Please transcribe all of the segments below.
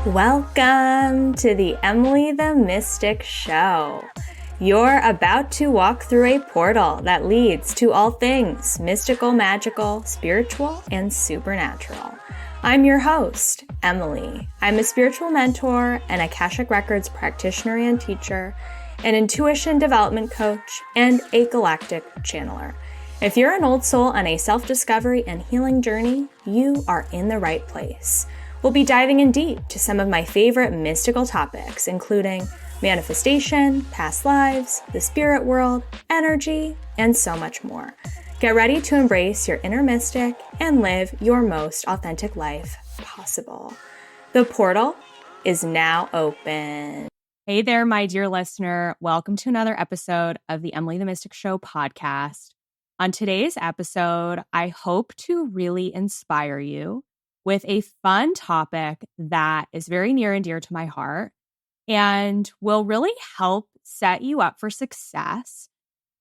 Welcome to the Emily the Mystic Show. You're about to walk through a portal that leads to all things mystical, magical, spiritual, and supernatural. I'm your host, Emily. I'm a spiritual mentor, an Akashic Records practitioner and teacher, an intuition development coach, and a galactic channeler. If you're an old soul on a self-discovery and healing journey, you are in the right place. We'll be diving in deep to some of my favorite mystical topics, including manifestation, past lives, the spirit world, energy, and so much more. Get ready to embrace your inner mystic and live your most authentic life possible. The portal is now open. Hey there, my dear listener. Welcome to another episode of the Emily the Mystic Show podcast. On today's episode, I hope to really inspire you with a fun topic that is very near and dear to my heart and will really help set you up for success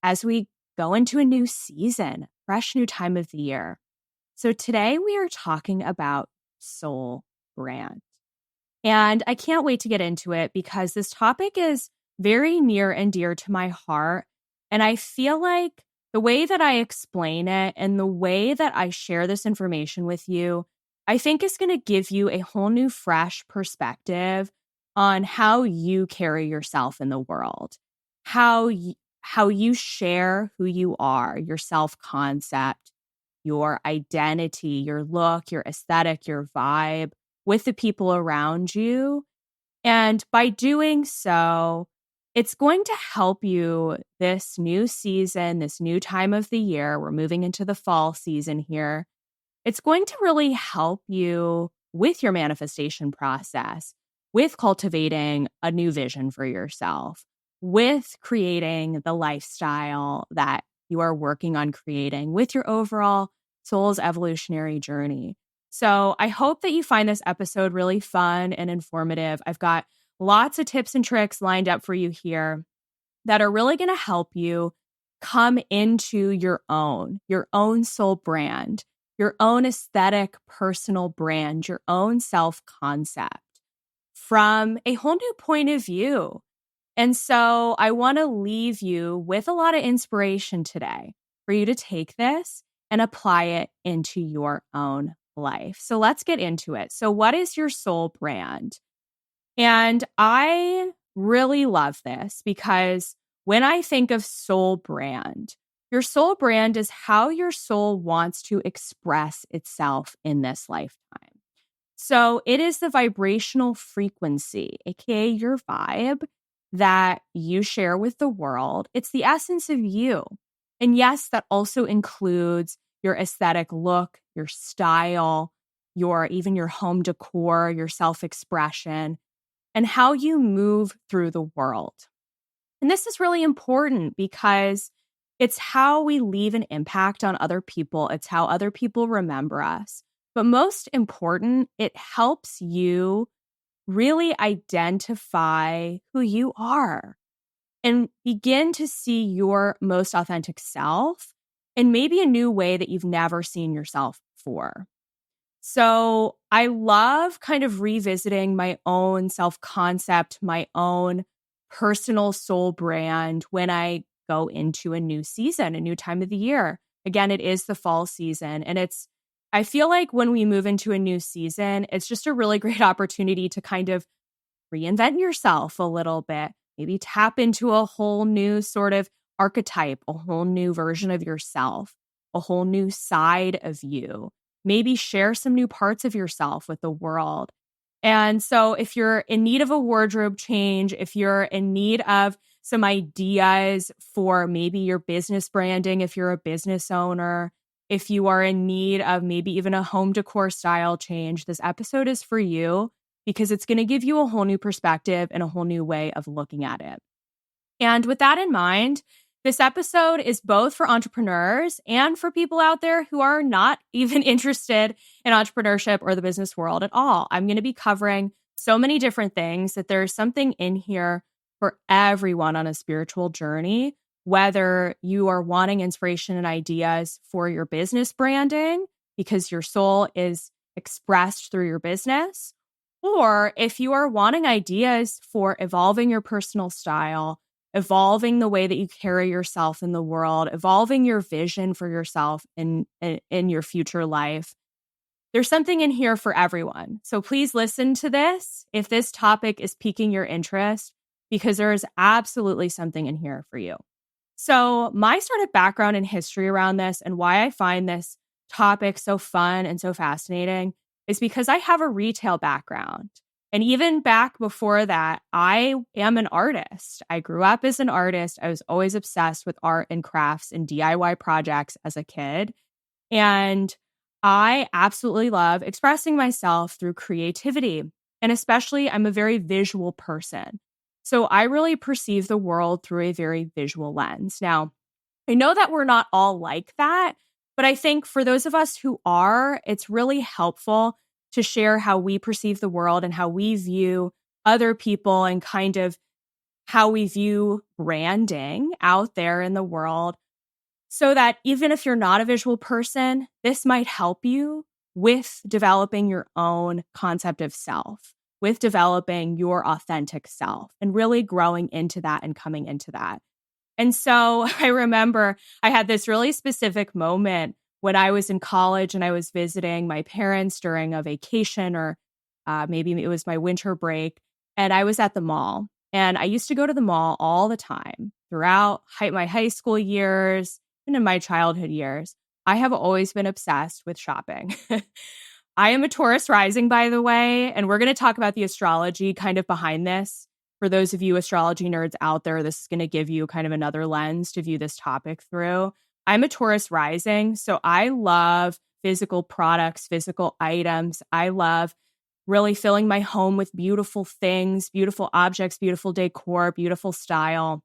as we go into a new season, fresh new time of the year. So today we are talking about soul brand. And I can't wait to get into it because this topic is very near and dear to my heart. And I feel like the way that I explain it and the way that I share this information with you, I think is going to give you a whole new fresh perspective on how you carry yourself in the world, how you share who you are, your self-concept, your identity, your look, your aesthetic, your vibe with the people around you. And by doing so, it's going to help you this new season, this new time of the year. We're moving into the fall season here. It's going to really help you with your manifestation process, with cultivating a new vision for yourself, with creating the lifestyle that you are working on creating, with your overall soul's evolutionary journey. So I hope that you find this episode really fun and informative. I've got lots of tips and tricks lined up for you here that are really going to help you come into your own soul brand, your own aesthetic personal brand, your own self-concept from a whole new point of view. And so I want to leave you with a lot of inspiration today for you to take this and apply it into your own life. So let's get into it. So what is your soul brand? And I really love this because when I think of soul brand, your soul brand is how your soul wants to express itself in this lifetime. So it is the vibrational frequency, aka your vibe, that you share with the world. It's the essence of you. And yes, that also includes your aesthetic look, your style, even your home decor, your self-expression, and how you move through the world. And this is really important because it's how we leave an impact on other people. It's how other people remember us. But most important, it helps you really identify who you are and begin to see your most authentic self in maybe a new way that you've never seen yourself before. So I love kind of revisiting my own self-concept, my own personal soul brand when I go into a new season, a new time of the year. Again, it is the fall season. And I feel like when we move into a new season, it's just a really great opportunity to kind of reinvent yourself a little bit, maybe tap into a whole new sort of archetype, a whole new version of yourself, a whole new side of you, maybe share some new parts of yourself with the world. And so if you're in need of a wardrobe change, if you're in need of some ideas for maybe your business branding, if you're a business owner, if you are in need of maybe even a home decor style change, this episode is for you because it's going to give you a whole new perspective and a whole new way of looking at it. And with that in mind, this episode is both for entrepreneurs and for people out there who are not even interested in entrepreneurship or the business world at all. I'm going to be covering so many different things that there's something in here for everyone on a spiritual journey, whether you are wanting inspiration and ideas for your business branding because your soul is expressed through your business, Or if you are wanting ideas for evolving your personal style, evolving the way that you carry yourself in the world, evolving your vision for yourself in your future life, there's something in here for everyone. So please listen to this if this topic is piquing your interest, because there is absolutely something in here for you. So my sort of background and history around this and why I find this topic so fun and so fascinating is because I have a retail background. And even back before that, I am an artist. I grew up as an artist. I was always obsessed with art and crafts and DIY projects as a kid. And I absolutely love expressing myself through creativity. And especially, I'm a very visual person. So I really perceive the world through a very visual lens. Now, I know that we're not all like that, but I think for those of us who are, it's really helpful to share how we perceive the world and how we view other people and kind of how we view branding out there in the world, so that even if you're not a visual person, this might help you with developing your own concept of self, with developing your authentic self and really growing into that and coming into that. And so I remember I had this really specific moment when I was in college and I was visiting my parents during a vacation, or maybe it was my winter break. And I was at the mall, and I used to go to the mall all the time throughout my high school years and in my childhood years. I have always been obsessed with shopping. I am a Taurus rising, by the way, and we're going to talk about the astrology kind of behind this. For those of you astrology nerds out there, this is going to give you kind of another lens to view this topic through. I'm a Taurus rising, so I love physical products, physical items. I love really filling my home with beautiful things, beautiful objects, beautiful decor, beautiful style,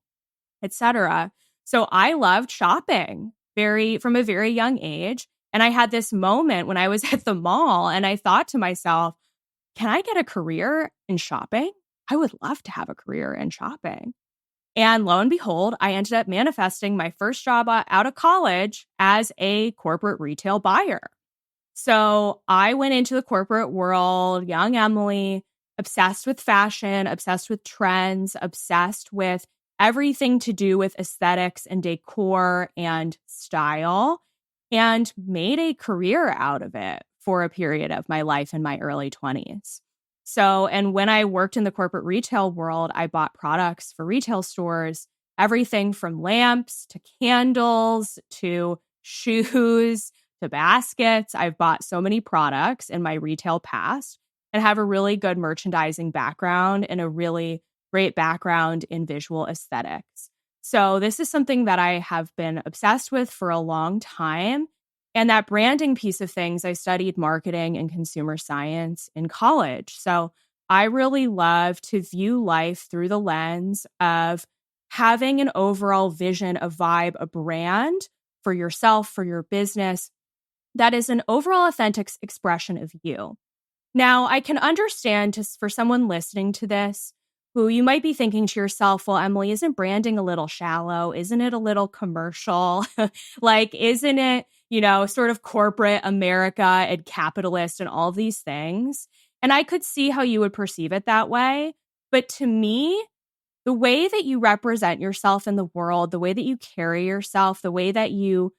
etc. So I loved shopping from a very young age. And I had this moment when I was at the mall and I thought to myself, can I get a career in shopping? I would love to have a career in shopping. And lo and behold, I ended up manifesting my first job out of college as a corporate retail buyer. So I went into the corporate world, young Emily, obsessed with fashion, obsessed with trends, obsessed with everything to do with aesthetics and decor and style, and made a career out of it for a period of my life in my early 20s. So, and when I worked in the corporate retail world, I bought products for retail stores, everything from lamps to candles to shoes to baskets. I've bought so many products in my retail past and have a really good merchandising background and a really great background in visual aesthetics. So this is something that I have been obsessed with for a long time. And that branding piece of things, I studied marketing and consumer science in college. So I really love to view life through the lens of having an overall vision, a vibe, a brand for yourself, for your business, that is an overall authentic expression of you. Now, I can understand just for someone listening to this, who you might be thinking to yourself, well, Emily, isn't branding a little shallow? Isn't it a little commercial? Like, isn't it, sort of corporate America and capitalist and all these things? And I could see how you would perceive it that way. But to me, the way that you represent yourself in the world, the way that you carry yourself, the way that you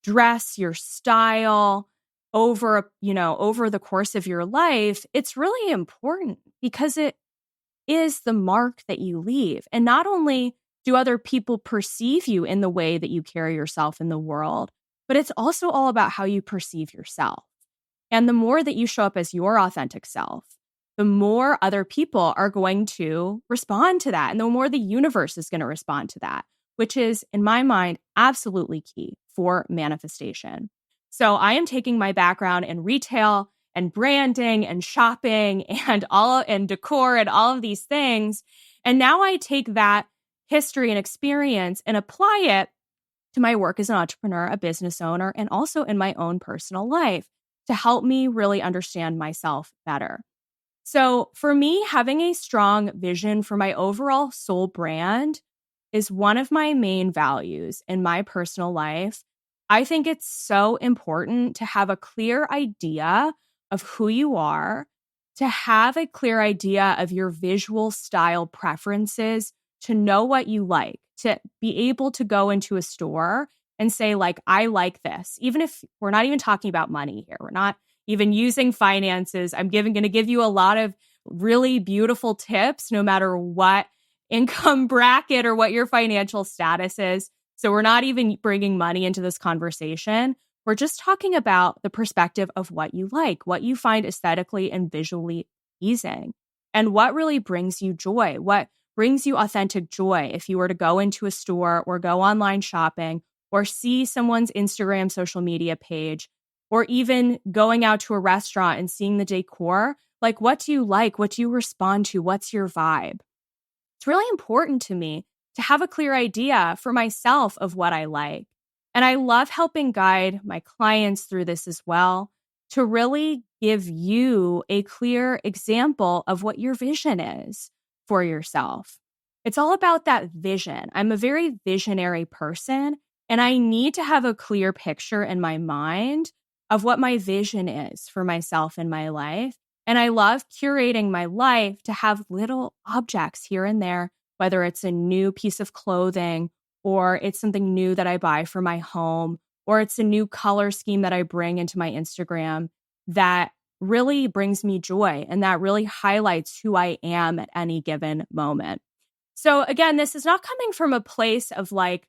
dress, your style over the course of your life, it's really important because it is the mark that you leave. And not only do other people perceive you in the way that you carry yourself in the world, but it's also all about how you perceive yourself. And the more that you show up as your authentic self, the more other people are going to respond to that. And the more the universe is going to respond to that, which is, in my mind, absolutely key for manifestation. So I am taking my background in retail and branding and shopping and decor and all of these things. And now I take that history and experience and apply it to my work as an entrepreneur, a business owner, and also in my own personal life to help me really understand myself better. So for me, having a strong vision for my overall soul brand is one of my main values in my personal life. I think it's so important to have a clear idea of who you are, to have a clear idea of your visual style preferences, to know what you like, to be able to go into a store and say, like, I like this. Even if we're not even talking about money here, we're not even using finances. I'm going to give you a lot of really beautiful tips, no matter what income bracket or what your financial status is. So we're not even bringing money into this conversation. We're just talking about the perspective of what you like, what you find aesthetically and visually pleasing, and what really brings you joy, what brings you authentic joy if you were to go into a store or go online shopping or see someone's Instagram social media page, or even going out to a restaurant and seeing the decor. Like, what do you like? What do you respond to? What's your vibe? It's really important to me to have a clear idea for myself of what I like. And I love helping guide my clients through this as well, to really give you a clear example of what your vision is for yourself. It's all about that vision. I'm a very visionary person, and I need to have a clear picture in my mind of what my vision is for myself in my life. And I love curating my life to have little objects here and there, whether it's a new piece of clothing, or it's something new that I buy for my home, or it's a new color scheme that I bring into my Instagram that really brings me joy and that really highlights who I am at any given moment. So again, this is not coming from a place of like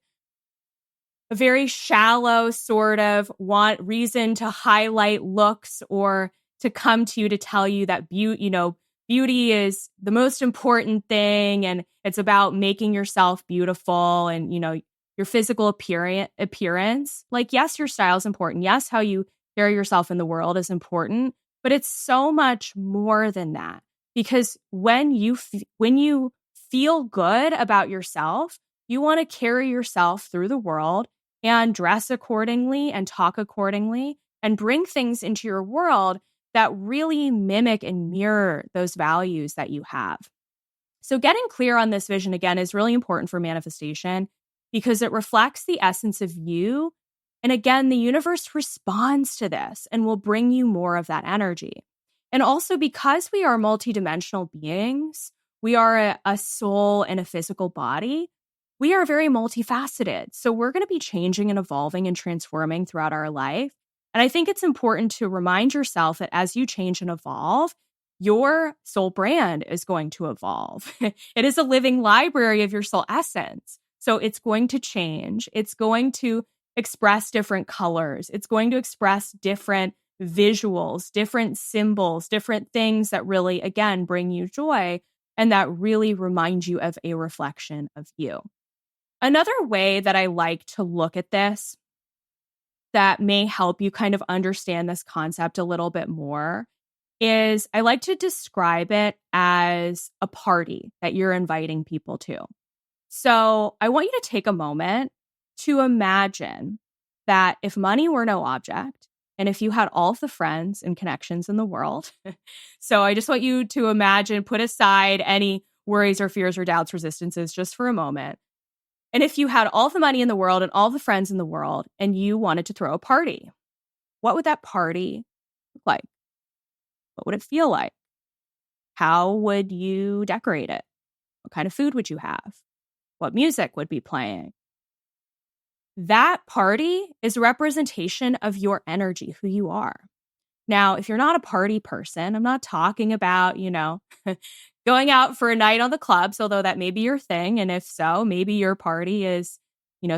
a very shallow sort of want reason to highlight looks, or to come to you to tell you that beauty is the most important thing, and it's about making yourself beautiful and, your physical appearance. Like, yes, your style is important. Yes, how you carry yourself in the world is important, but it's so much more than that. Because when you feel good about yourself, you want to carry yourself through the world and dress accordingly and talk accordingly and bring things into your world that really mimic and mirror those values that you have. So getting clear on this vision, again, is really important for manifestation because it reflects the essence of you. And again, the universe responds to this and will bring you more of that energy. And also, because we are multidimensional beings, we are a soul and a physical body. We are very multifaceted. So we're going to be changing and evolving and transforming throughout our life. And I think it's important to remind yourself that as you change and evolve, your soul brand is going to evolve. It is a living library of your soul essence. So it's going to change. It's going to express different colors. It's going to express different visuals, different symbols, different things that really, again, bring you joy and that really remind you of a reflection of you. Another way that I like to look at this that may help you kind of understand this concept a little bit more is I like to describe it as a party that you're inviting people to. So I want you to take a moment to imagine that if money were no object, and if you had all of the friends and connections in the world, so I just want you to imagine, put aside any worries or fears or doubts, resistances just for a moment. And if you had all the money in the world and all the friends in the world and you wanted to throw a party, what would that party look like? What would it feel like? How would you decorate it? What kind of food would you have? What music would be playing? That party is a representation of your energy, who you are. Now, if you're not a party person, I'm not talking about, going out for a night on the clubs, although that may be your thing. And if so, maybe your party is,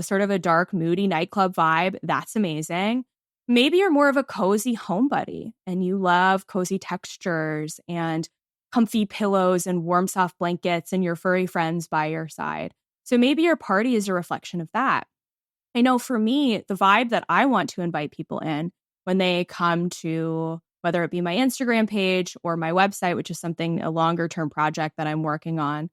sort of a dark, moody nightclub vibe. That's amazing. Maybe you're more of a cozy home buddy and you love cozy textures and comfy pillows and warm, soft blankets and your furry friends by your side. So maybe your party is a reflection of that. I know for me, the vibe that I want to invite people in when they come to, whether it be my Instagram page or my website, which is a longer term project that I'm working on,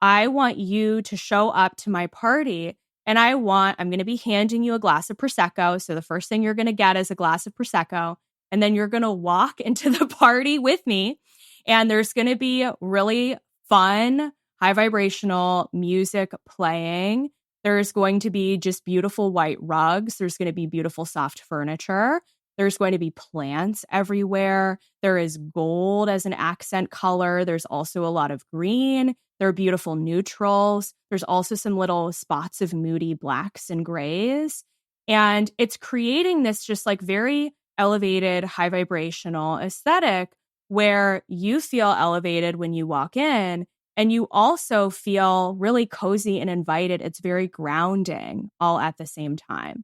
I want you to show up to my party and I'm going to be handing you a glass of Prosecco. So the first thing you're going to get is a glass of Prosecco, and then you're going to walk into the party with me. And there's going to be really fun, high vibrational music playing. There's going to be just beautiful white rugs. There's going to be beautiful soft furniture. There's going to be plants everywhere. There is gold as an accent color. There's also a lot of green. There are beautiful neutrals. There's also some little spots of moody blacks and grays. And it's creating this just like very elevated, high vibrational aesthetic where you feel elevated when you walk in. And you also feel really cozy and invited. It's very grounding all at the same time.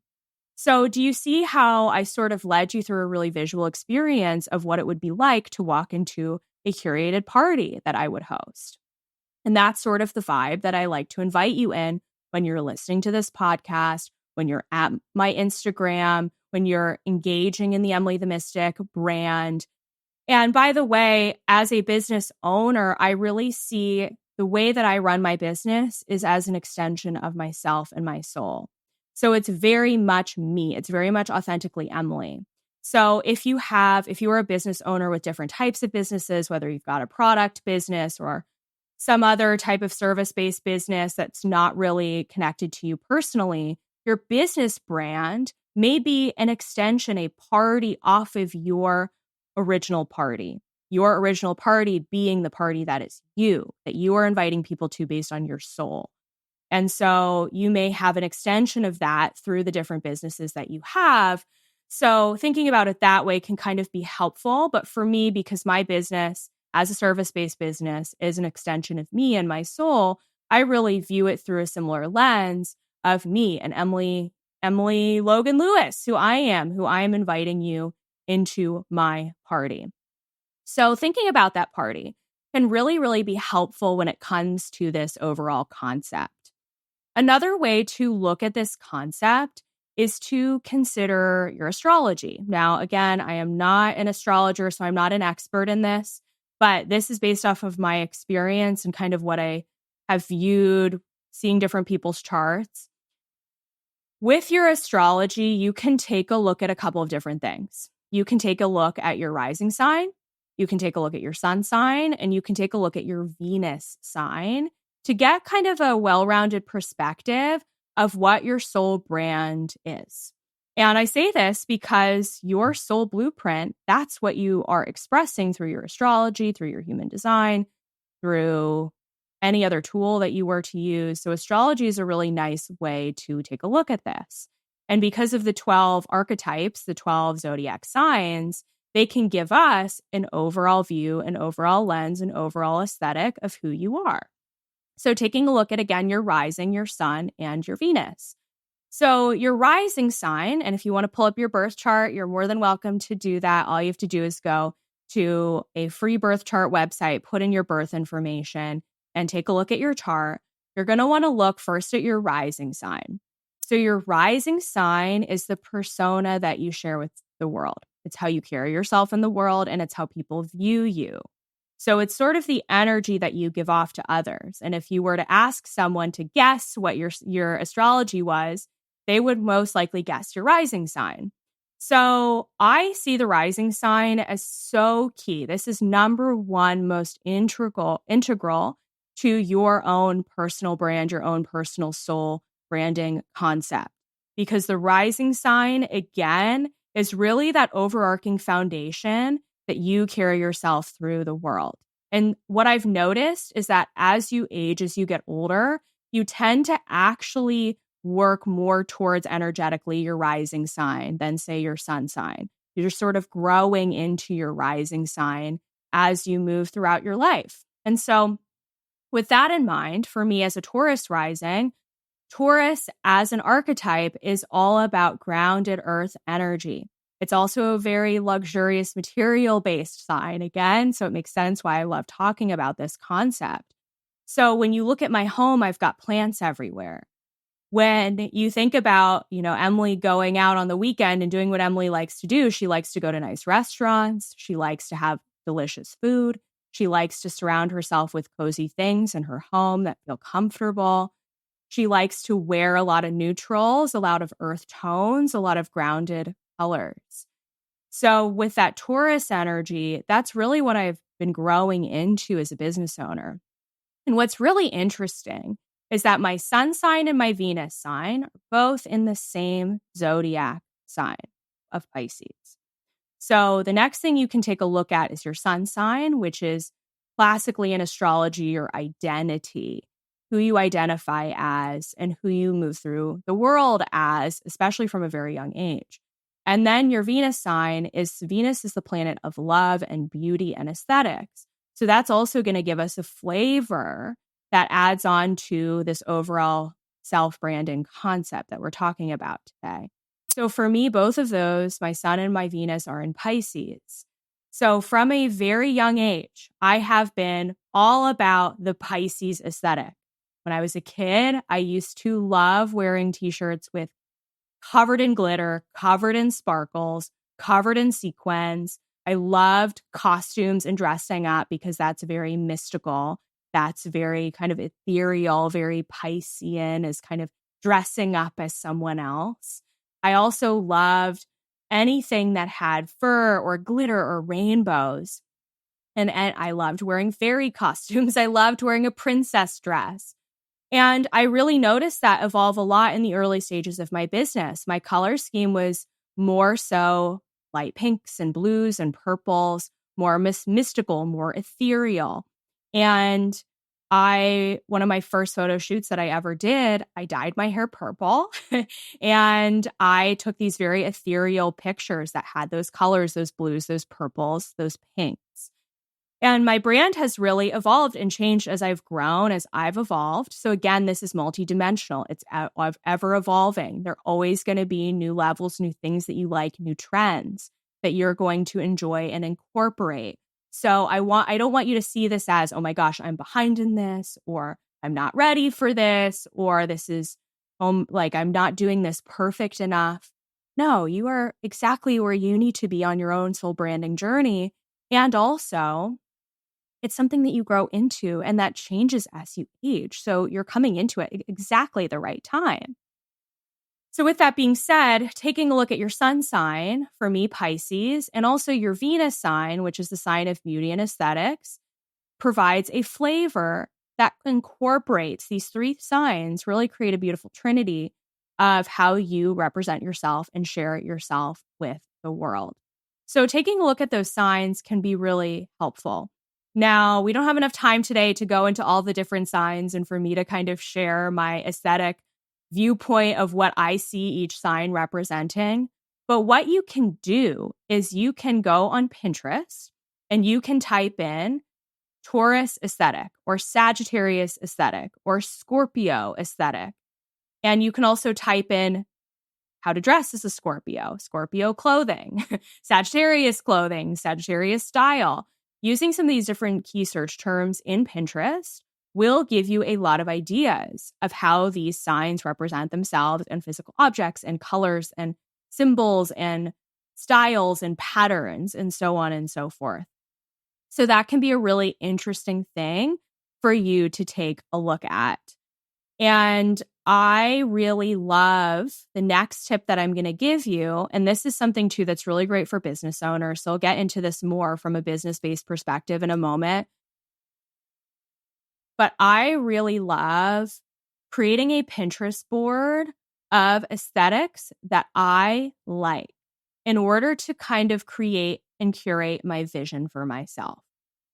So do you see how I sort of led you through a really visual experience of what it would be like to walk into a curated party that I would host? And that's sort of the vibe that I like to invite you in when you're listening to this podcast, when you're at my Instagram, when you're engaging in the Emily the Mystic brand. And by the way, as a business owner, I really see the way that I run my business is as an extension of myself and my soul. So it's very much me. It's very much authentically Emily. So if you are a business owner with different types of businesses, whether you've got a product business or some other type of service-based business that's not really connected to you personally, your business brand may be an extension, a party off of your original party. Your original party being the party that is you, that you are inviting people to based on your soul. And so you may have an extension of that through the different businesses that you have. So thinking about it that way can kind of be helpful. But for me, because my business as a service-based business is an extension of me and my soul, I really view it through a similar lens of me and Emily Logan Lewis, who I am inviting you into my party. So thinking about that party can really, really be helpful when it comes to this overall concept. Another way to look at this concept is to consider your astrology. Now, again, I am not an astrologer, so I'm not an expert in this, but this is based off of my experience and kind of what I have viewed seeing different people's charts. With your astrology, you can take a look at a couple of different things. You can take a look at your rising sign, you can take a look at your sun sign, and you can take a look at your Venus sign to get kind of a well-rounded perspective of what your soul brand is. And I say this because your soul blueprint, that's what you are expressing through your astrology, through your human design, through any other tool that you were to use. So astrology is a really nice way to take a look at this. And because of the 12 archetypes, the 12 zodiac signs, they can give us an overall view, an overall lens, an overall aesthetic of who you are. So taking a look at, again, your rising, your sun, and your Venus. So your rising sign, and if you want to pull up your birth chart, you're more than welcome to do that. All you have to do is go to a free birth chart website, put in your birth information, and take a look at your chart. You're going to want to look first at your rising sign. So your rising sign is the persona that you share with the world. It's how you carry yourself in the world, and it's how people view you. So it's sort of the energy that you give off to others. And if you were to ask someone to guess what your astrology was, they would most likely guess your rising sign. So I see the rising sign as so key. This is number one most integral to your own personal brand, your own personal soul branding concept. Because the rising sign, again, is really that overarching foundation that you carry yourself through the world. And what I've noticed is that as you age, as you get older, you tend to actually work more towards energetically your rising sign than, say, your sun sign. You're sort of growing into your rising sign as you move throughout your life. And so with that in mind, for me as a Taurus rising, Taurus as an archetype is all about grounded earth energy. It's also a very luxurious material-based sign again, so it makes sense why I love talking about this concept. So when you look at my home, I've got plants everywhere. When you think about, Emily going out on the weekend and doing what Emily likes to do, she likes to go to nice restaurants. She likes to have delicious food. She likes to surround herself with cozy things in her home that feel comfortable. She likes to wear a lot of neutrals, a lot of earth tones, a lot of grounded colors. So with that Taurus energy, that's really what I've been growing into as a business owner. And what's really interesting is that my sun sign and my Venus sign are both in the same zodiac sign of Pisces. So the next thing you can take a look at is your sun sign, which is classically in astrology, your identity, who you identify as and who you move through the world as, especially from a very young age. And then your Venus sign is Venus is the planet of love and beauty and aesthetics. So that's also going to give us a flavor that adds on to this overall self-branding concept that we're talking about today. So for me, both of those, my sun and my Venus, are in Pisces. So from a very young age, I have been all about the Pisces aesthetic. When I was a kid, I used to love wearing t-shirts with covered in glitter, covered in sparkles, covered in sequins. I loved costumes and dressing up because that's very mystical. That's very kind of ethereal, very Piscean, is kind of dressing up as someone else. I also loved anything that had fur or glitter or rainbows. And I loved wearing fairy costumes. I loved wearing a princess dress. And I really noticed that evolve a lot in the early stages of my business. My color scheme was more so light pinks and blues and purples, more mystical, more ethereal. And one of my first photo shoots that I ever did, I dyed my hair purple and I took these very ethereal pictures that had those colors, those blues, those purples, those pinks. And my brand has really evolved and changed as I've grown, as I've evolved. So again, this is multidimensional. It's ever evolving. There are always going to be new levels, new things that you like, new trends that you're going to enjoy and incorporate. So I don't want you to see this as, oh my gosh, I'm behind in this, or I'm not ready for this, or this is like I'm not doing this perfect enough. No, you are exactly where you need to be on your own soul branding journey. And also, it's something that you grow into and that changes as you age. So you're coming into it exactly the right time. So with that being said, taking a look at your sun sign, for me, Pisces, and also your Venus sign, which is the sign of beauty and aesthetics, provides a flavor that incorporates these three signs, really create a beautiful trinity of how you represent yourself and share yourself with the world. So taking a look at those signs can be really helpful. Now, we don't have enough time today to go into all the different signs and for me to kind of share my aesthetic viewpoint of what I see each sign representing. But what you can do is you can go on Pinterest and you can type in Taurus aesthetic or Sagittarius aesthetic or Scorpio aesthetic. And you can also type in how to dress as a Scorpio, Scorpio clothing, Sagittarius clothing, Sagittarius style. Using some of these different key search terms in Pinterest will give you a lot of ideas of how these signs represent themselves and physical objects and colors and symbols and styles and patterns and so on and so forth. So that can be a really interesting thing for you to take a look at. And I really love the next tip that I'm going to give you. And this is something too that's really great for business owners. So I'll get into this more from a business-based perspective in a moment. But I really love creating a Pinterest board of aesthetics that I like in order to kind of create and curate my vision for myself.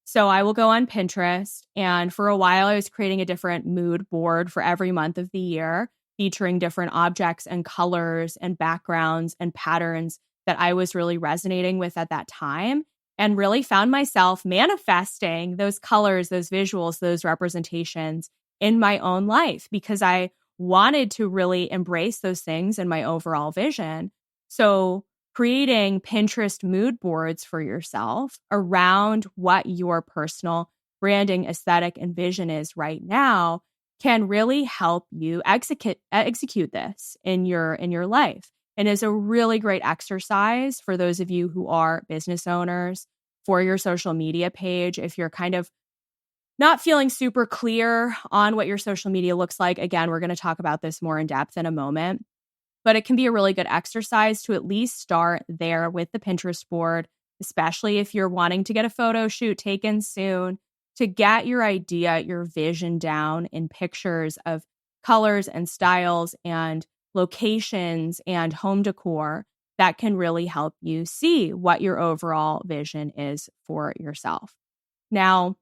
So I will go on Pinterest, and for a while I was creating a different mood board for every month of the year, featuring different objects and colors and backgrounds and patterns that I was really resonating with at that time, and really found myself manifesting those colors, those visuals, those representations in my own life because I wanted to really embrace those things in my overall vision. So creating Pinterest mood boards for yourself around what your personal branding, aesthetic, and vision is right now can really help you execute this in your life. And is a really great exercise for those of you who are business owners for your social media page. If you're kind of not feeling super clear on what your social media looks like, again, we're going to talk about this more in depth in a moment. But it can be a really good exercise to at least start there with the Pinterest board, especially if you're wanting to get a photo shoot taken soon, to get your idea, your vision down in pictures of colors and styles and locations and home decor that can really help you see what your overall vision is for yourself. Now,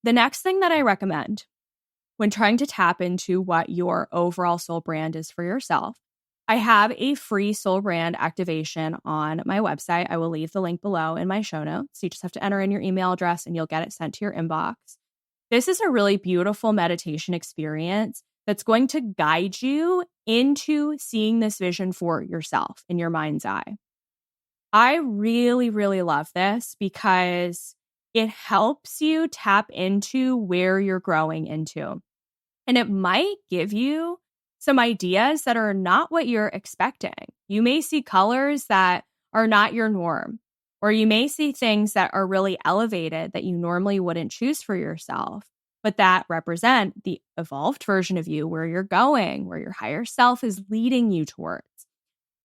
the next thing that I recommend when trying to tap into what your overall soul brand is for yourself, I have a free soul brand activation on my website. I will leave the link below in my show notes. You just have to enter in your email address and you'll get it sent to your inbox. This is a really beautiful meditation experience that's going to guide you into seeing this vision for yourself in your mind's eye. I really, really love this because it helps you tap into where you're growing into. And it might give you some ideas that are not what you're expecting. You may see colors that are not your norm, or you may see things that are really elevated that you normally wouldn't choose for yourself, but that represent the evolved version of you, where you're going, where your higher self is leading you towards.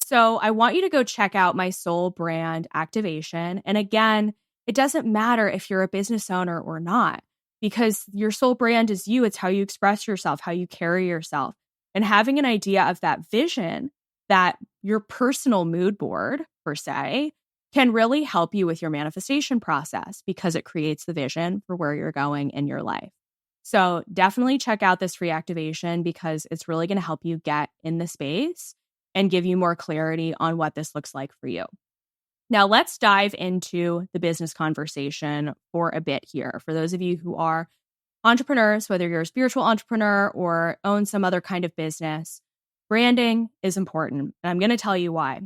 So I want you to go check out my soul brand activation. And again, it doesn't matter if you're a business owner or not, because your soul brand is you. It's how you express yourself, how you carry yourself. And having an idea of that vision, that your personal mood board, per se, can really help you with your manifestation process because it creates the vision for where you're going in your life. So definitely check out this free activation because it's really going to help you get in the space and give you more clarity on what this looks like for you. Now, let's dive into the business conversation for a bit here. For those of you who are entrepreneurs, whether you're a spiritual entrepreneur or own some other kind of business, branding is important. And I'm going to tell you why.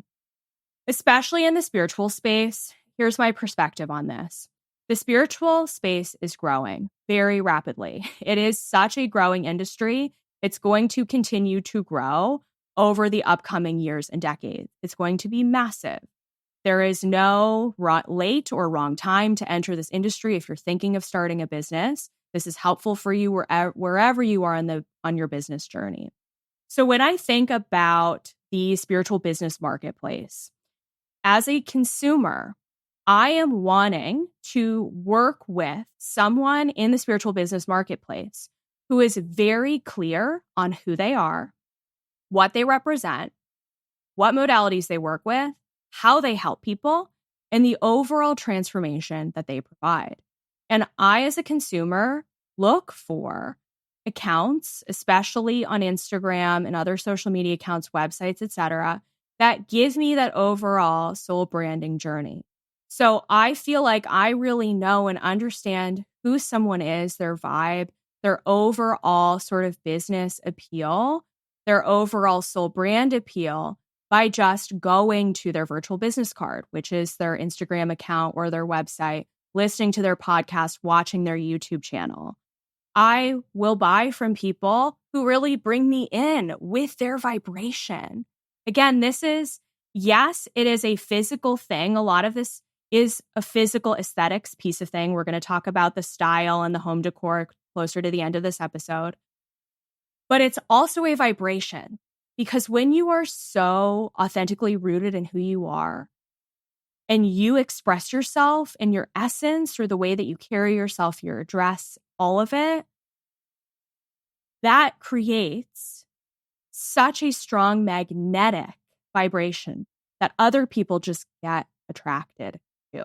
Especially in the spiritual space, here's my perspective on this. The spiritual space is growing very rapidly. It is such a growing industry. It's going to continue to grow over the upcoming years and decades. It's going to be massive. There is no late or wrong time to enter this industry if you're thinking of starting a business. This is helpful for you wherever you are on your business journey. So when I think about the spiritual business marketplace, as a consumer, I am wanting to work with someone in the spiritual business marketplace who is very clear on who they are, what they represent, what modalities they work with, how they help people, and the overall transformation that they provide. And I, as a consumer, look for accounts, especially on Instagram and other social media accounts, websites, etc., that give me that overall soul branding journey. So I feel like I really know and understand who someone is, their vibe, their overall sort of business appeal, their overall soul brand appeal, by just going to their virtual business card, which is their Instagram account or their website, listening to their podcast, watching their YouTube channel. I will buy from people who really bring me in with their vibration. Again, this is, yes, it is a physical thing. A lot of this is a physical aesthetics piece of thing. We're going to talk about the style and the home decor closer to the end of this episode. But it's also a vibration. Because when you are so authentically rooted in who you are and you express yourself and your essence through the way that you carry yourself, your dress, all of it, that creates such a strong magnetic vibration that other people just get attracted to.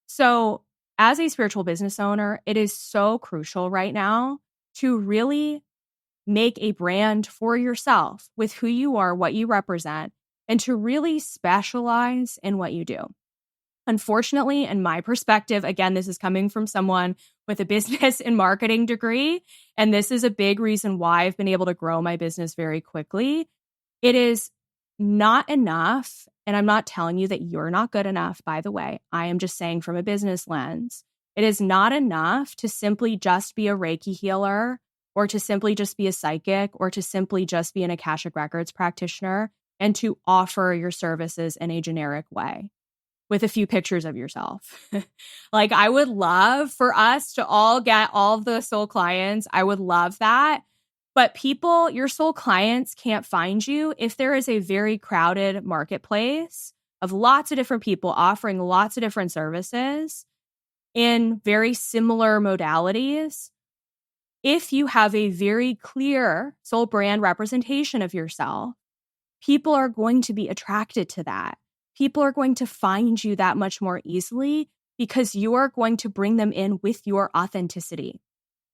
So as a spiritual business owner, it is so crucial right now to really make a brand for yourself with who you are, what you represent, and to really specialize in what you do. Unfortunately, in my perspective, again, this is coming from someone with a business and marketing degree, and this is a big reason why I've been able to grow my business very quickly. It is not enough, and I'm not telling you that you're not good enough, by the way. I am just saying from a business lens, it is not enough to simply just be a Reiki healer, or to simply just be a psychic, or to simply just be an Akashic Records practitioner, and to offer your services in a generic way with a few pictures of yourself. Like, I would love for us to all get all of the soul clients. I would love that. But people, your soul clients can't find you if there is a very crowded marketplace of lots of different people offering lots of different services in very similar modalities. If you have a very clear soul brand representation of yourself, people are going to be attracted to that. People are going to find you that much more easily because you are going to bring them in with your authenticity.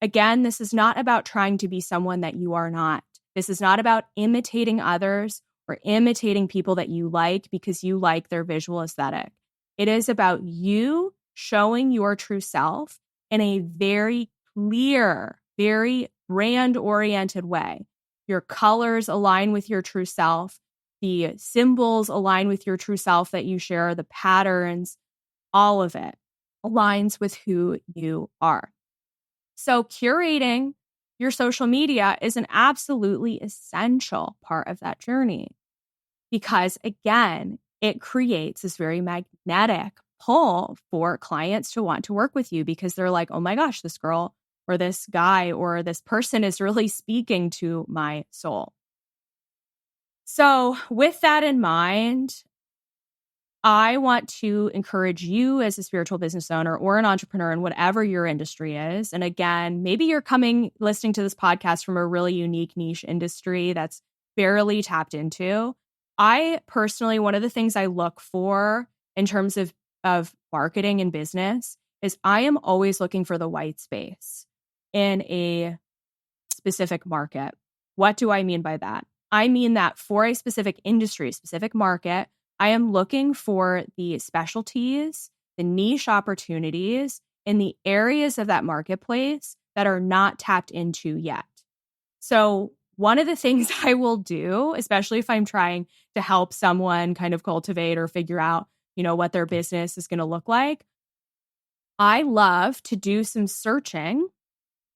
Again, this is not about trying to be someone that you are not. This is not about imitating others or imitating people that you like because you like their visual aesthetic. It is about you showing your true self in a very clear, very brand-oriented way. Your colors align with your true self. The symbols align with your true self that you share, the patterns, all of it aligns with who you are. So curating your social media is an absolutely essential part of that journey because, again, it creates this very magnetic pull for clients to want to work with you because they're like, oh my gosh, this girl or this guy or this person is really speaking to my soul. So with that in mind, I want to encourage you as a spiritual business owner or an entrepreneur in whatever your industry is. And again, maybe you're listening to this podcast from a really unique niche industry that's barely tapped into. I personally, one of the things I look for in terms of marketing and business is I am always looking for the white space in a specific market. What do I mean by that? I mean that for a specific industry, specific market, I am looking for the specialties, the niche opportunities in the areas of that marketplace that are not tapped into yet. So one of the things I will do, especially if I'm trying to help someone kind of cultivate or figure out, what their business is going to look like, I love to do some searching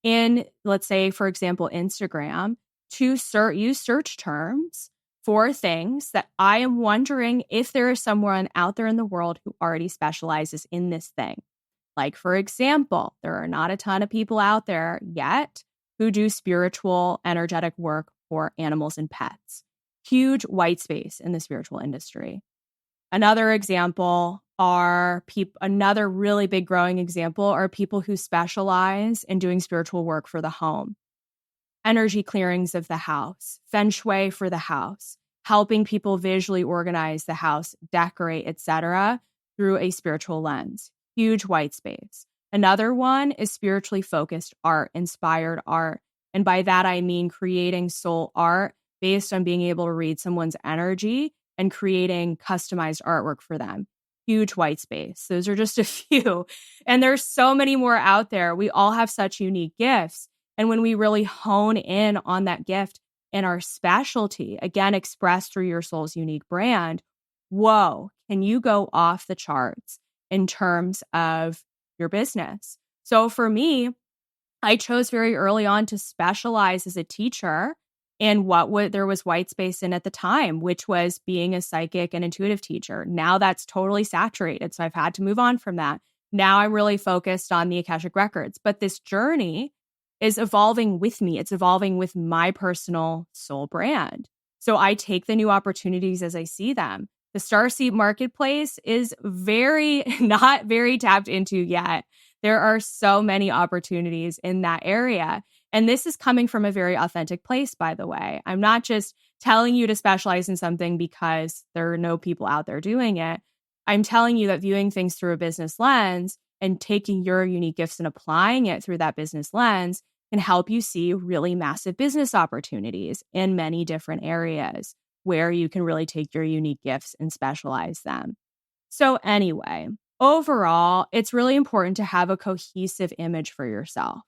in, let's say, for example, Instagram, to use search terms for things that I am wondering if there is someone out there in the world who already specializes in this thing. Like, for example, there are not a ton of people out there yet who do spiritual, energetic work for animals and pets. Huge white space in the spiritual industry. Another really big growing example are people who specialize in doing spiritual work for the home. Energy clearings of the house, feng shui for the house, helping people visually organize the house, decorate, etc., through a spiritual lens. Huge white space. Another one is spiritually focused art, inspired art. And by that, I mean creating soul art based on being able to read someone's energy and creating customized artwork for them. Huge white space. Those are just a few. And there's so many more out there. We all have such unique gifts. And when we really hone in on that gift and our specialty, again, expressed through your soul's unique brand, whoa, can you go off the charts in terms of your business? So for me, I chose very early on to specialize as a teacher in what there was white space in at the time, which was being a psychic and intuitive teacher. Now that's totally saturated. So I've had to move on from that. Now I'm really focused on the Akashic records. But this journey is evolving with me. It's evolving with my personal soul brand. So I take the new opportunities as I see them. The Starseed marketplace is not very tapped into yet. There are so many opportunities in that area. And this is coming from a very authentic place, by the way. I'm not just telling you to specialize in something because there are no people out there doing it. I'm telling you that viewing things through a business lens and taking your unique gifts and applying it through that business lens can help you see really massive business opportunities in many different areas where you can really take your unique gifts and specialize them. So anyway, overall, it's really important to have a cohesive image for yourself.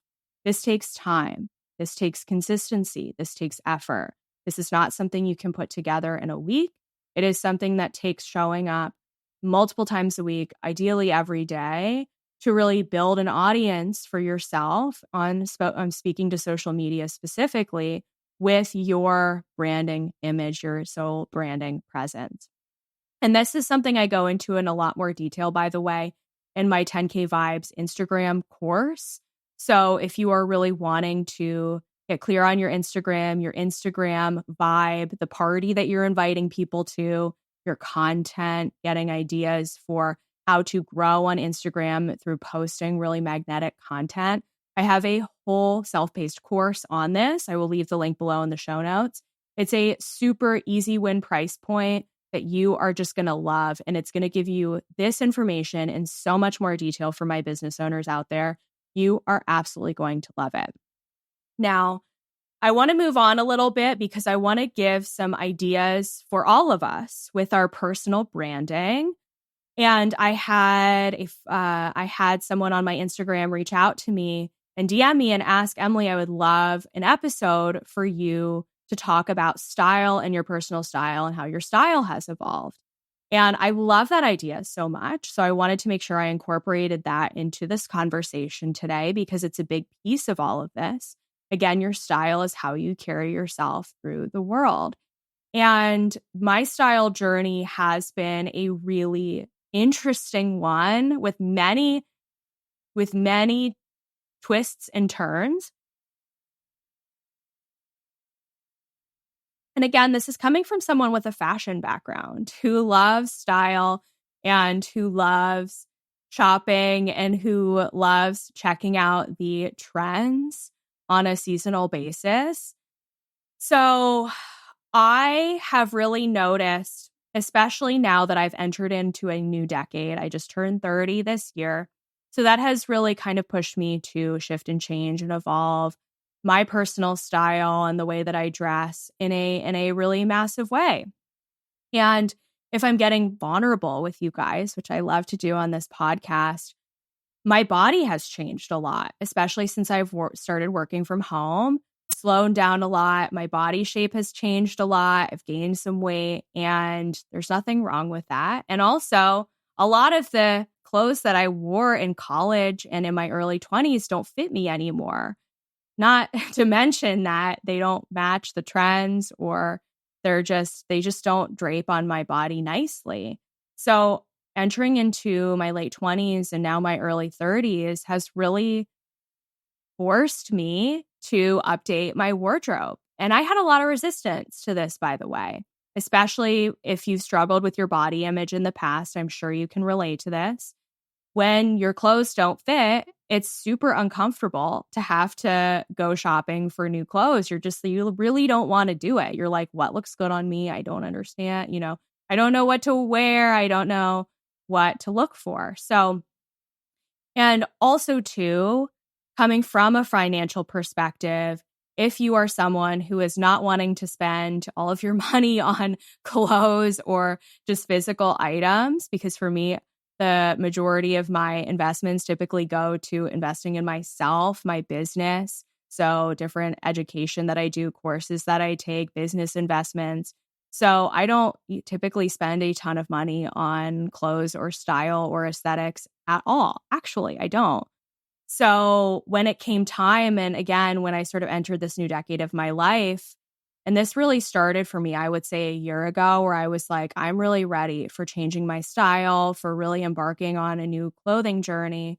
This takes time. This takes consistency. This takes effort. This is not something you can put together in a week. It is something that takes showing up multiple times a week, ideally every day, to really build an audience for yourself I'm speaking to social media specifically with your branding image, your soul branding presence. And this is something I go into in a lot more detail, by the way, in my 10K Vibes Instagram course. So if you are really wanting to get clear on your Instagram vibe, the party that you're inviting people to, your content, getting ideas for how to grow on Instagram through posting really magnetic content, I have a whole self-paced course on this. I will leave the link below in the show notes. It's a super easy win price point that you are just going to love. And it's going to give you this information in so much more detail for my business owners out there. You are absolutely going to love it. Now, I want to move on a little bit because I want to give some ideas for all of us with our personal branding. And I had someone on my Instagram reach out to me and DM me and ask, Emily, I would love an episode for you to talk about style and your personal style and how your style has evolved. And I love that idea so much. So I wanted to make sure I incorporated that into this conversation today because it's a big piece of all of this. Again, your style is how you carry yourself through the world. And my style journey has been a really interesting one with many twists and turns. And again, this is coming from someone with a fashion background who loves style and who loves shopping and who loves checking out the trends on a seasonal basis. So I have really noticed, especially now that I've entered into a new decade, I just turned 30 this year. So that has really kind of pushed me to shift and change and evolve my personal style and the way that I dress in a really massive way. And if I'm getting vulnerable with you guys, which I love to do on this podcast, my body has changed a lot, especially since I've started working from home, slowed down a lot. My body shape has changed a lot. I've gained some weight and there's nothing wrong with that. And also, a lot of the clothes that I wore in college and in my early 20s don't fit me anymore. Not to mention that they don't match the trends or they just don't drape on my body nicely. So entering into my late 20s and now my early 30s has really forced me to update my wardrobe. And I had a lot of resistance to this, by the way, especially if you've struggled with your body image in the past. I'm sure you can relate to this. When your clothes don't fit, it's super uncomfortable to have to go shopping for new clothes. You really don't want to do it. You're like, what looks good on me? I don't understand. I don't know what to wear. I don't know what to look for. So, and also too, coming from a financial perspective, if you are someone who is not wanting to spend all of your money on clothes or just physical items, because for me, the majority of my investments typically go to investing in myself, my business. So different education that I do, courses that I take, business investments. So I don't typically spend a ton of money on clothes or style or aesthetics at all. Actually, I don't. So when it came time, and again, when I sort of entered this new decade of my life, and this really started for me, I would say a year ago, where I was like, I'm really ready for changing my style, for really embarking on a new clothing journey.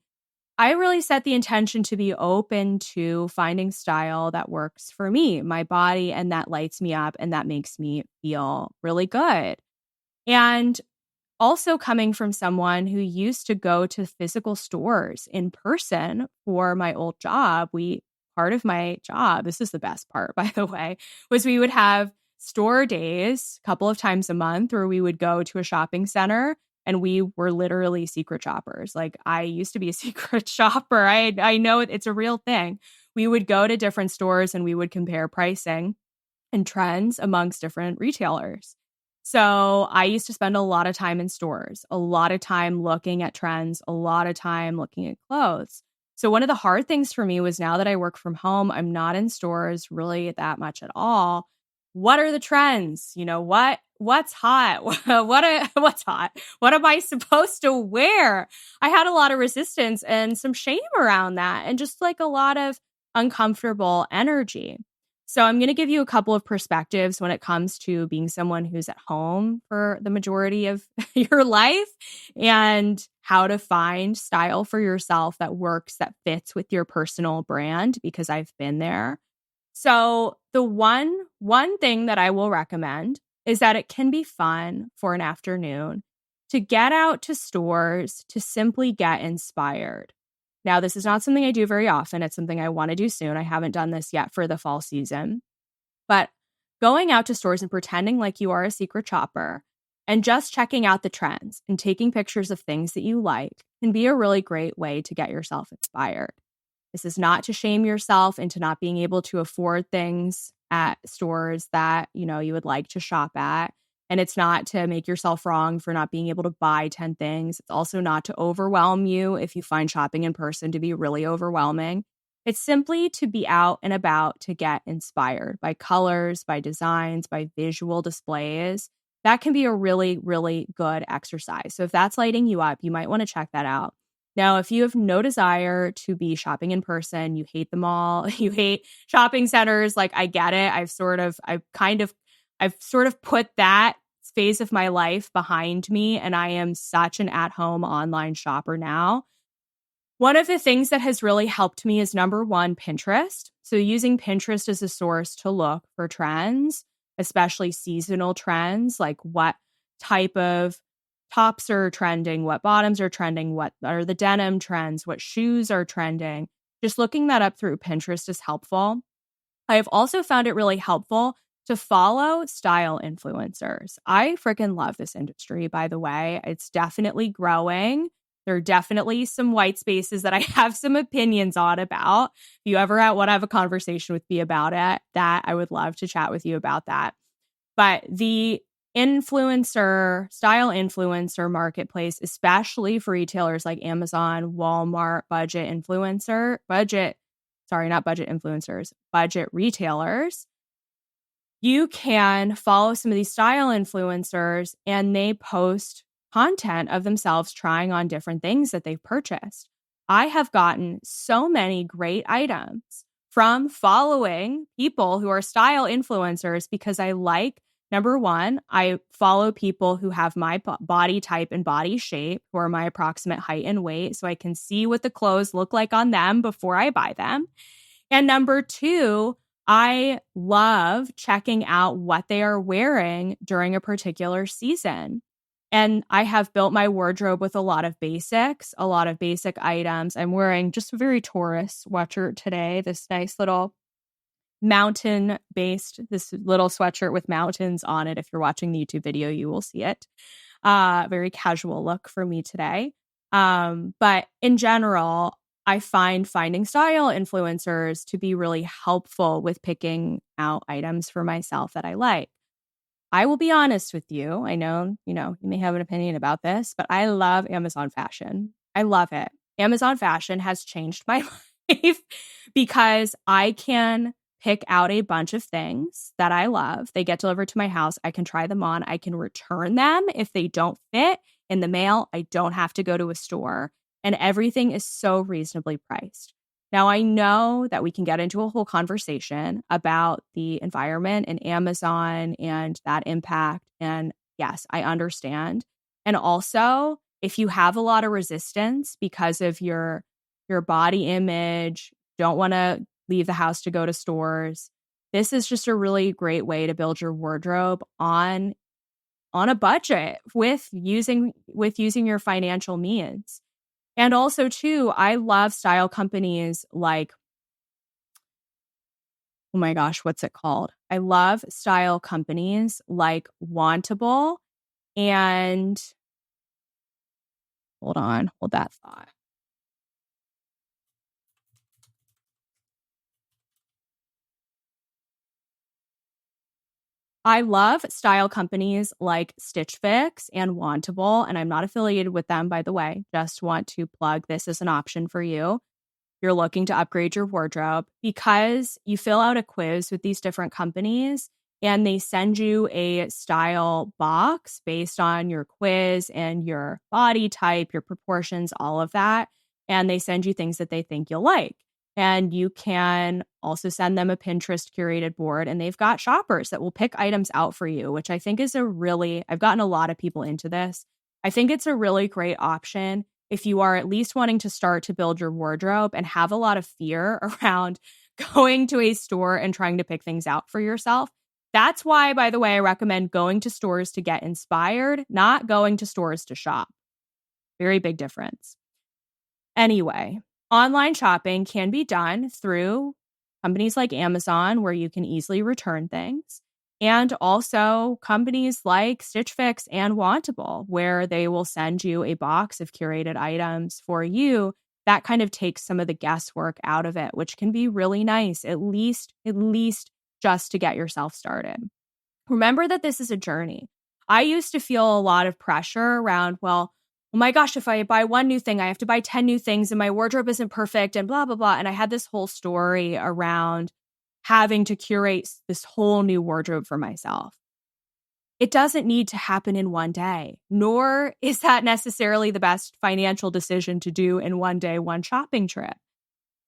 I really set the intention to be open to finding style that works for me, my body, and that lights me up and that makes me feel really good. And also coming from someone who used to go to physical stores in person for my old job, part of my job, this is the best part, by the way, was we would have store days a couple of times a month where we would go to a shopping center and we were literally secret shoppers. Like I used to be a secret shopper. I know it's a real thing. We would go to different stores and we would compare pricing and trends amongst different retailers. So I used to spend a lot of time in stores, a lot of time looking at trends, a lot of time looking at clothes. So one of the hard things for me was now that I work from home, I'm not in stores really that much at all. What are the trends? What's hot? What's hot? What am I supposed to wear? I had a lot of resistance and some shame around that and just like a lot of uncomfortable energy. So I'm going to give you a couple of perspectives when it comes to being someone who's at home for the majority of your life and how to find style for yourself that works, that fits with your personal brand, because I've been there. So the one thing that I will recommend is that it can be fun for an afternoon to get out to stores to simply get inspired. Now, this is not something I do very often. It's something I want to do soon. I haven't done this yet for the fall season. But Going out to stores and pretending like you are a secret shopper and just checking out the trends and taking pictures of things that you like can be a really great way to get yourself inspired. This is not to shame yourself into not being able to afford things at stores that, you would like to shop at. And it's not to make yourself wrong for not being able to buy 10 things. It's also not to overwhelm you if you find shopping in person to be really overwhelming. It's simply to be out and about to get inspired by colors, by designs, by visual displays. That can be a really, really good exercise. So if that's lighting you up, you might want to check that out. Now, if you have no desire to be shopping in person, you hate them all, you hate shopping centers, like I get it. I've sort of put that phase of my life behind me, and I am such an at-home online shopper now. One of the things that has really helped me is number one, Pinterest. So using Pinterest as a source to look for trends, especially seasonal trends, like what type of tops are trending, what bottoms are trending, what are the denim trends, what shoes are trending. Just looking that up through Pinterest is helpful. I have also found it really helpful to follow style influencers. I freaking love this industry, by the way. It's definitely growing. There are definitely some white spaces that I have some opinions on about. If you ever want to have a conversation with me about it, that I would love to chat with you about that. But the style influencer marketplace, especially for retailers like Amazon, Walmart, budget retailers, you can follow some of these style influencers and they post content of themselves trying on different things that they've purchased. I have gotten so many great items from following people who are style influencers because I like, number one, I follow people who have my body type and body shape, who are my approximate height and weight, so I can see what the clothes look like on them before I buy them. And number two, I love checking out what they are wearing during a particular season. And I have built my wardrobe with a lot of basic items. I'm wearing just a very Taurus sweatshirt today, this nice little this little sweatshirt with mountains on it. If you're watching the YouTube video, you will see it. Very casual look for me today. But in general, I find finding style influencers to be really helpful with picking out items for myself that I like. I will be honest with you. I know, you may have an opinion about this, but I love Amazon fashion. I love it. Amazon fashion has changed my life because I can pick out a bunch of things that I love. They get delivered to my house. I can try them on. I can return them if they don't fit in the mail. I don't have to go to a store, and everything is so reasonably priced. Now, I know that we can get into a whole conversation about the environment and Amazon and that impact. And yes, I understand. And also, if you have a lot of resistance because of your body image, don't want to leave the house to go to stores, this is just a really great way to build your wardrobe on a budget with using your financial means. And also, too, I love style companies like, oh my gosh, what's it called? I love style companies like Wantable and, hold that thought. I love style companies like Stitch Fix and Wantable, and I'm not affiliated with them, by the way. Just want to plug this as an option for you. You're looking to upgrade your wardrobe, because you fill out a quiz with these different companies and they send you a style box based on your quiz and your body type, your proportions, all of that. And they send you things that they think you'll like. And you can also send them a Pinterest curated board, and they've got shoppers that will pick items out for you, which I think is I've gotten a lot of people into this. I think it's a really great option if you are at least wanting to start to build your wardrobe and have a lot of fear around going to a store and trying to pick things out for yourself. That's why, by the way, I recommend going to stores to get inspired, not going to stores to shop. Very big difference. Anyway, online shopping can be done through companies like Amazon, where you can easily return things. And also companies like Stitch Fix and Wantable, where they will send you a box of curated items for you. That kind of takes some of the guesswork out of it, which can be really nice, at least just to get yourself started. Remember that this is a journey. I used to feel a lot of pressure around, well, oh my gosh, if I buy one new thing, I have to buy 10 new things and my wardrobe isn't perfect and blah, blah, blah. And I had this whole story around having to curate this whole new wardrobe for myself. It doesn't need to happen in one day, nor is that necessarily the best financial decision to do in one day, one shopping trip.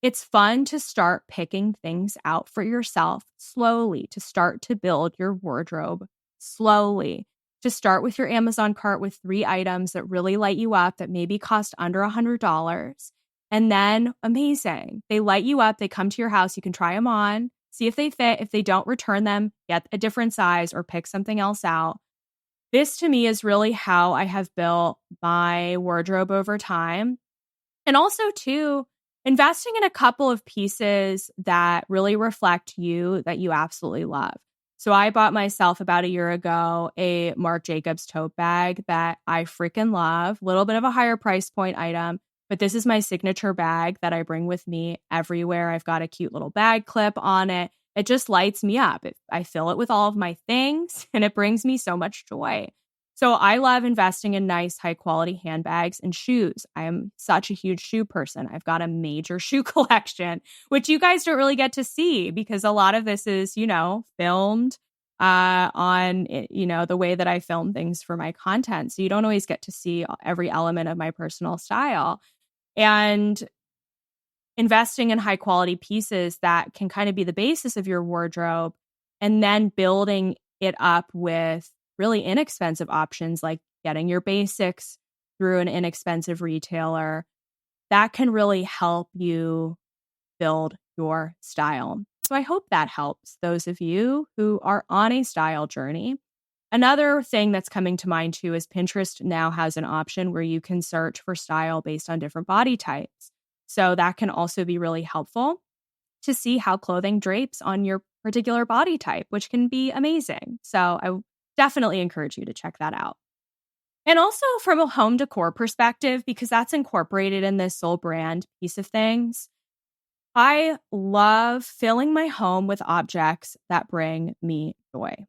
It's fun to start picking things out for yourself slowly, to start to build your wardrobe slowly, to start with your Amazon cart with 3 items that really light you up that maybe cost under $100. And then amazing. They light you up. They come to your house. You can try them on, see if they fit. If they don't, return them, get a different size or pick something else out. This to me is really how I have built my wardrobe over time. And also too, investing in a couple of pieces that really reflect you that you absolutely love. So I bought myself about a year ago a Marc Jacobs tote bag that I freaking love. A little bit of a higher price point item, but this is my signature bag that I bring with me everywhere. I've got a cute little bag clip on it. It just lights me up. I fill it with all of my things and it brings me so much joy. So I love investing in nice, high quality handbags and shoes. I am such a huge shoe person. I've got a major shoe collection, which you guys don't really get to see because a lot of this is, filmed on, the way that I film things for my content. So you don't always get to see every element of my personal style. And investing in high quality pieces that can kind of be the basis of your wardrobe and then building it up with really inexpensive options like getting your basics through an inexpensive retailer, that can really help you build your style. So I hope that helps those of you who are on a style journey. Another thing that's coming to mind too is Pinterest now has an option where you can search for style based on different body types. So that can also be really helpful to see how clothing drapes on your particular body type, which can be amazing. So I definitely encourage you to check that out. And also from a home decor perspective, because that's incorporated in this soul brand piece of things, I love filling my home with objects that bring me joy.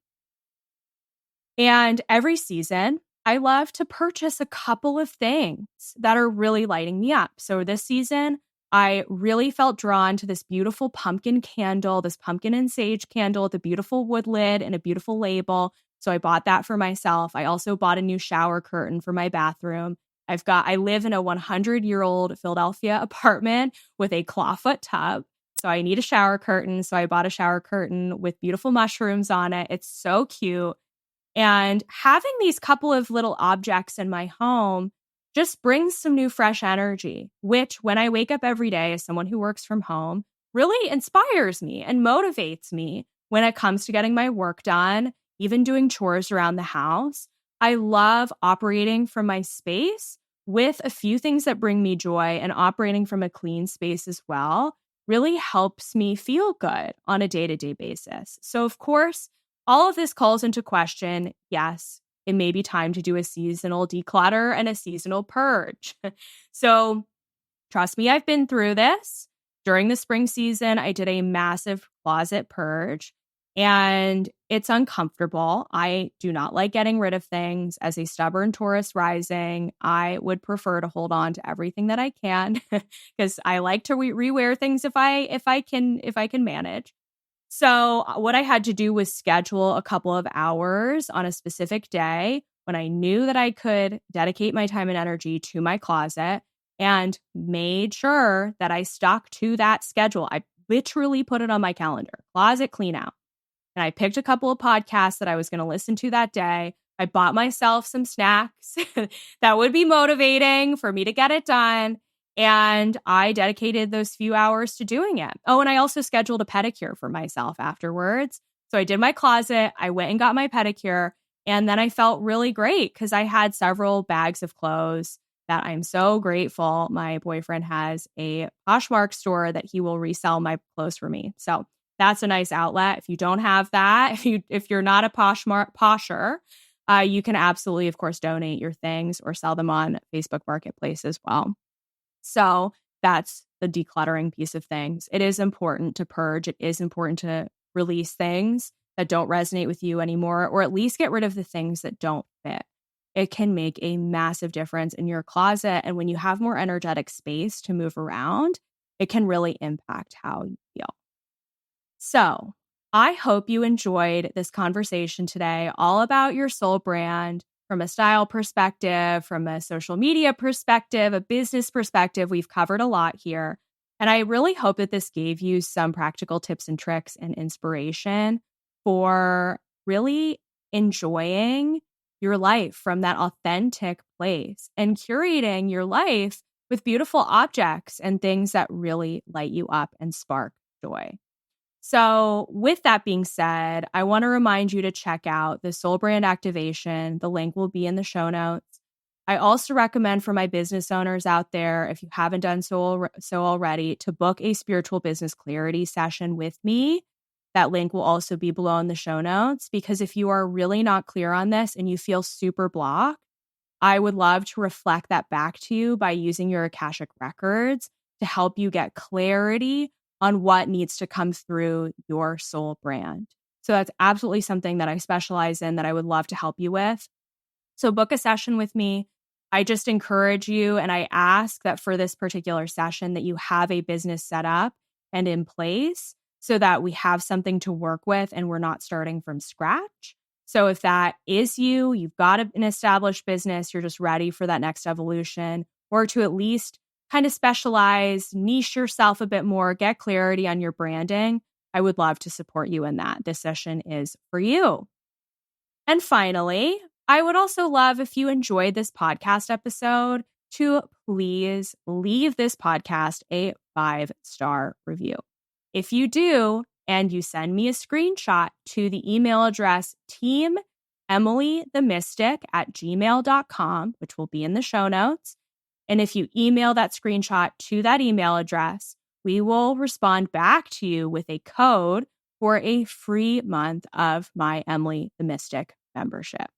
And every season, I love to purchase a couple of things that are really lighting me up. So this season, I really felt drawn to this beautiful pumpkin candle, this pumpkin and sage candle with a beautiful wood lid and a beautiful label. So I bought that for myself. I also bought a new shower curtain for my bathroom. I live in a 100-year-old Philadelphia apartment with a clawfoot tub. So I need a shower curtain. So I bought a shower curtain with beautiful mushrooms on it. It's so cute. And having these couple of little objects in my home just brings some new fresh energy, which when I wake up every day as someone who works from home, really inspires me and motivates me when it comes to getting my work done, even doing chores around the house. I love operating from my space with a few things that bring me joy, and operating from a clean space as well really helps me feel good on a day-to-day basis. So of course, all of this calls into question, yes, it may be time to do a seasonal declutter and a seasonal purge. So trust me, I've been through this. During the spring season, I did a massive closet purge and it's uncomfortable. I do not like getting rid of things. As a stubborn Taurus rising, I would prefer to hold on to everything that I can because I like to rewear things if I can manage. So what I had to do was schedule a couple of hours on a specific day when I knew that I could dedicate my time and energy to my closet, and made sure that I stuck to that schedule. I literally put it on my calendar, closet clean out. And I picked a couple of podcasts that I was going to listen to that day. I bought myself some snacks that would be motivating for me to get it done. And I dedicated those few hours to doing it. Oh, and I also scheduled a pedicure for myself afterwards. So I did my closet, I went and got my pedicure, and then I felt really great because I had several bags of clothes that I'm so grateful. My boyfriend has a Poshmark store that he will resell my clothes for me. So that's a nice outlet. If you don't have that, if you're not a posher, you can absolutely, of course, donate your things or sell them on Facebook Marketplace as well. So that's the decluttering piece of things. It is important to purge. It is important to release things that don't resonate with you anymore, or at least get rid of the things that don't fit. It can make a massive difference in your closet. And when you have more energetic space to move around, it can really impact how you feel. So I hope you enjoyed this conversation today, all about your soul brand from a style perspective, from a social media perspective, a business perspective. We've covered a lot here. And I really hope that this gave you some practical tips and tricks and inspiration for really enjoying your life from that authentic place and curating your life with beautiful objects and things that really light you up and spark joy. So with that being said, I want to remind you to check out the Soul Brand Activation. The link will be in the show notes. I also recommend for my business owners out there, if you haven't done so already, to book a spiritual business clarity session with me. That link will also be below in the show notes, because if you are really not clear on this and you feel super blocked, I would love to reflect that back to you by using your Akashic records to help you get clarity on what needs to come through your soul brand. So that's absolutely something that I specialize in that I would love to help you with. So book a session with me. I just encourage you and I ask that for this particular session that you have a business set up and in place so that we have something to work with and we're not starting from scratch. So if that is you, you've got an established business, you're just ready for that next evolution, or to at least kind of specialize, niche yourself a bit more, get clarity on your branding, I would love to support you in that. This session is for you. And finally, I would also love if you enjoyed this podcast episode to please leave this podcast a 5-star review. If you do, and you send me a screenshot to the email address teamemilythemystic@gmail.com, which will be in the show notes. And if you email that screenshot to that email address, we will respond back to you with a code for a free month of my Emily the Mystic membership,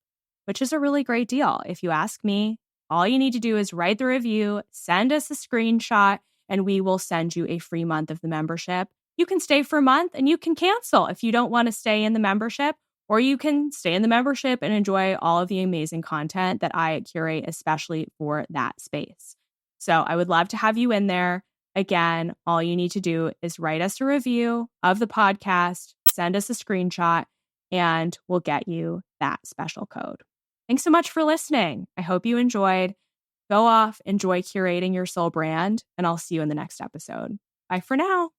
which is a really great deal. If you ask me, all you need to do is write the review, send us a screenshot, and we will send you a free month of the membership. You can stay for a month and you can cancel if you don't want to stay in the membership, or you can stay in the membership and enjoy all of the amazing content that I curate, especially for that space. So I would love to have you in there. Again, all you need to do is write us a review of the podcast, send us a screenshot, and we'll get you that special code. Thanks so much for listening. I hope you enjoyed. Go off, enjoy curating your soul brand, and I'll see you in the next episode. Bye for now.